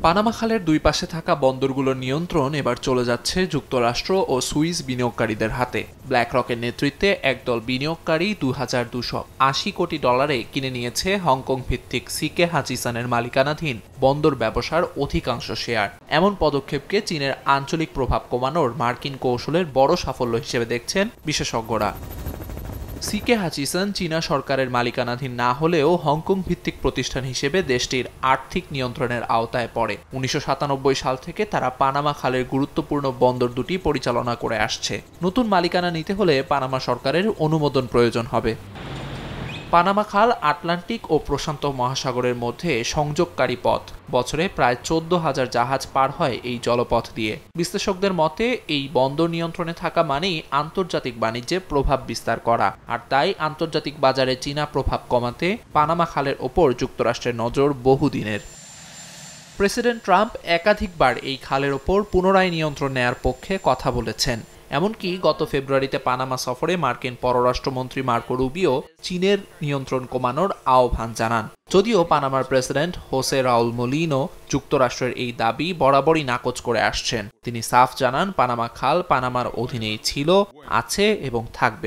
Panama খালের দুই পাশে থাকা বন্দরগুলোর নিয়ন্ত্রণ এবার চলে যাচ্ছে যুক্তরাষ্ট্র ও সুইস বিনিয়োগকারীদের হাতে। ব্ল্যাকরকের নেতৃত্বে একদল বিনিয়োগকারী $2,280 কোটি কিনে নিয়েছে হংকং ভিত্তিক সিকে হাচিসানের মালিকানাধীন বন্দর ব্যবসার অধিকাংশ শেয়ার। এমন পদক্ষেপকে চীনের আঞ্চলিক প্রভাব কমানোর মার্কিন কৌশলের বড় সাফল্য হিসেবে দেখছেন বিশেষজ্ঞরা। সিকে হাচিসন চীনা সরকারের মালিকানাধীন না হলেও হংকং ভিত্তিক প্রতিষ্ঠান হিসেবে দেশটির আর্থিক নিয়ন্ত্রণের আওতায় পড়ে। 1997 সাল থেকে তারা পানামা খালের গুরুত্বপূর্ণ বন্দর দুটি পরিচালনা করে আসছে। নতুন মালিকানা নিতে হলে পানামা সরকারের অনুমোদন প্রয়োজন হবে। পানামা খাল আটলান্টিক ও প্রশান্ত মহাসাগরের মধ্যে সংযোগকারী পথ। বছরে প্রায় 14,000 জাহাজ পার হয় এই জলপথ দিয়ে। বিশ্লেষকদের মতে এই বন্দর নিয়ন্ত্রণে থাকা মানেই আন্তর্জাতিক বাণিজ্যে প্রভাব বিস্তার করা, আর তাই আন্তর্জাতিক বাজারে চীনা প্রভাব কমাতে পানামা খালের ওপর যুক্তরাষ্ট্রের নজর বহুদিনের। প্রেসিডেন্ট ট্রাম্প একাধিকবার এই খালের ওপর পুনরায় নিয়ন্ত্রণ নেয়ার পক্ষে কথা বলেছেন। এমনকি গত ফেব্রুয়ারিতে পানামা সফরে মার্কিন পররাষ্ট্রমন্ত্রী মার্কো রুবিও চীনের নিয়ন্ত্রণ কমানোর আহ্বান জানান। যদিও পানামার প্রেসিডেন্ট হোসে রাউল মোলিনো যুক্তরাষ্ট্রের এই দাবি বরাবরই নাকচ করে আসছেন। তিনি সাফ জানান, পানামা খাল পানামার অধীনেই ছিল, আছে এবং থাকবে।